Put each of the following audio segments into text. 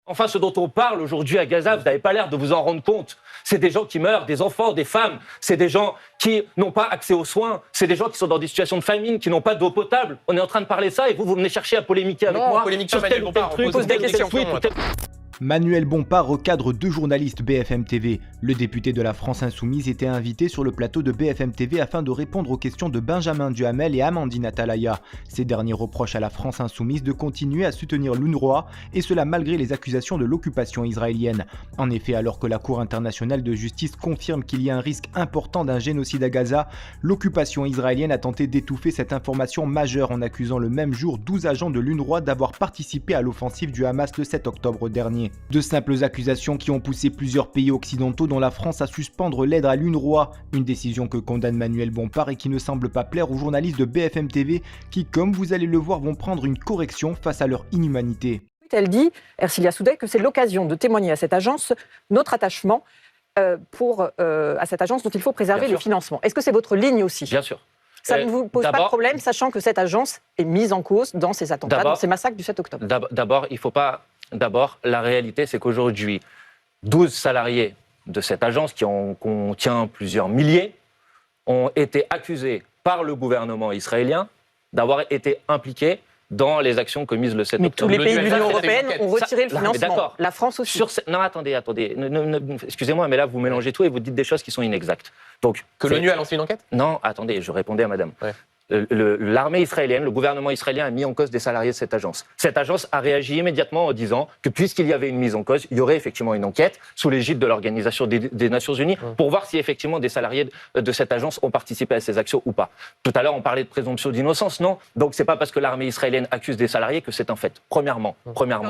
Enfin, ce dont on parle aujourd'hui à Gaza, vous n'avez pas l'air de vous en rendre compte. C'est des gens qui meurent, des enfants, des femmes. C'est des gens qui n'ont pas accès aux soins. C'est des gens qui sont dans des situations de famine, qui n'ont pas d'eau potable. On est en train de parler de ça et vous venez chercher à polémiquer avec moi sur tel ou tel truc, ou tel tweet, ou tel... Manuel Bompard recadre 2 journalistes BFM TV. Le député de la France Insoumise était invité sur le plateau de BFM TV afin de répondre aux questions de Benjamin Duhamel et Amandine Atalaya. Ces derniers reprochent à la France Insoumise de continuer à soutenir l'UNRWA, et cela malgré les accusations de l'occupation israélienne. En effet, alors que la Cour internationale de justice confirme qu'il y a un risque important d'un génocide à Gaza, l'occupation israélienne a tenté d'étouffer cette information majeure en accusant le même jour 12 agents de l'UNRWA d'avoir participé à l'offensive du Hamas le 7 octobre dernier. De simples accusations qui ont poussé plusieurs pays occidentaux dont la France à suspendre l'aide à l'UNRWA, une décision que condamne Manuel Bompard et qui ne semble pas plaire aux journalistes de BFM TV qui, comme vous allez le voir, vont prendre une correction face à leur inhumanité. Elle dit, Ercilia Soudet, que c'est l'occasion de témoigner à cette agence notre attachement à cette agence dont il faut préserver le financement. Est-ce que c'est votre ligne aussi ? Bien sûr. Ça ne vous pose pas de problème, sachant que cette agence est mise en cause dans ces attentats, dans ces massacres du 7 octobre ? D'abord, la réalité, c'est qu'aujourd'hui, 12 salariés de cette agence, qui en contient plusieurs milliers, ont été accusés par le gouvernement israélien d'avoir été impliqués dans les actions commises le 7 octobre. Mais tous les pays de l'Union européenne ont retiré le financement. La France aussi. Non, attendez. Excusez-moi, mais là, vous mélangez tout et vous dites des choses qui sont inexactes. Donc, que l'ONU a lancé une enquête ? Non, attendez, je répondais à madame. Ouais. L'armée israélienne, le gouvernement israélien a mis en cause des salariés de cette agence. Cette agence a réagi immédiatement en disant que puisqu'il y avait une mise en cause, il y aurait effectivement une enquête sous l'égide de l'Organisation des Nations Unies pour voir si effectivement des salariés de cette agence ont participé à ces actions ou pas. Tout à l'heure, on parlait de présomption d'innocence, non ? Donc c'est pas parce que l'armée israélienne accuse des salariés que c'est un fait. Premièrement.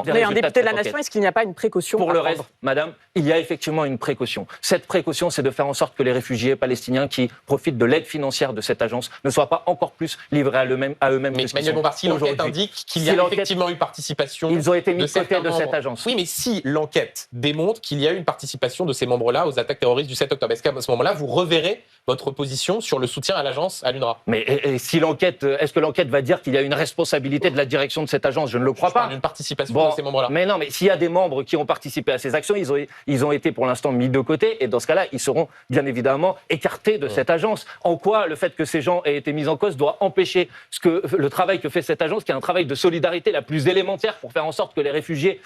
Mais un député de la nation, est-ce qu'il n'y a pas une précaution pour le reste, madame, il y a effectivement une précaution. Cette précaution, c'est de faire en sorte que les réfugiés palestiniens qui profitent de l'aide financière de cette agence ne soient pas encore plus livrés à eux-mêmes. Mais Manuel Bompard, si l'enquête indique qu'il y a effectivement eu participation, ils ont été mis de côté de cette agence. Oui, mais si l'enquête démontre qu'il y a eu une participation de ces membres-là aux attaques terroristes du 7 octobre, est-ce qu'à ce moment-là, vous reverrez votre position sur le soutien à l'agence, à l'UNRWA ? Mais si l'enquête, est-ce que l'enquête va dire qu'il y a une responsabilité de la direction de cette agence ? Je ne le crois pas. Une participation de ces membres-là. Mais non, mais s'il y a des membres qui ont participé à ces actions, ils ont été pour l'instant mis de côté, et dans ce cas-là, ils seront bien évidemment écartés de cette agence. En quoi le fait que ces gens aient été mis en cause doit empêcher le travail que fait cette agence, qui est un travail de solidarité la plus élémentaire pour faire en sorte que les réfugiés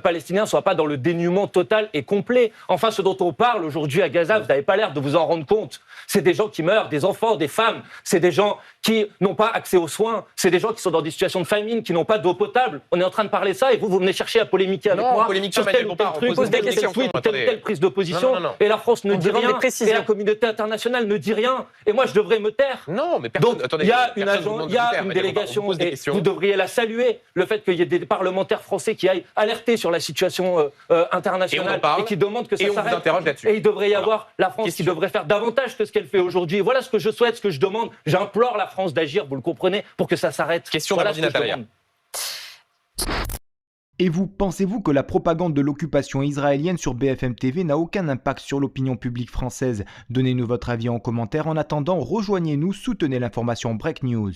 palestiniens ne soient pas dans le dénuement total et complet. Enfin, ce dont on parle aujourd'hui à Gaza, vous n'avez pas l'air de vous en rendre compte. C'est des gens qui meurent, des enfants, des femmes. C'est des gens qui n'ont pas accès aux soins. C'est des gens qui sont dans des situations de famine, qui n'ont pas d'eau potable. On est en train de parler de ça et vous venez chercher à polémiquer avec moi sur tel ou tel truc, ou tel tweet, ou telle prise de position. Et la France ne dit rien, et la communauté internationale ne dit rien. Et moi, je devrais me taire. Non, mais personne... Donc, il y a une délégation, et vous devriez la saluer, le fait qu'il y ait des parlementaires français qui aillent alerter sur la situation internationale et qui demandent que ça s'arrête. Et il devrait y avoir la France qui devrait faire davantage que ce qu'elle fait aujourd'hui. Voilà ce que je souhaite, ce que je demande. J'implore la France d'agir, vous le comprenez, pour que ça s'arrête. Question voilà d'Amandine Atalaya. Et vous, pensez-vous que la propagande de l'occupation israélienne sur BFM TV n'a aucun impact sur l'opinion publique française ? Donnez-nous votre avis en commentaire. En attendant, rejoignez-nous, soutenez l'information Break News.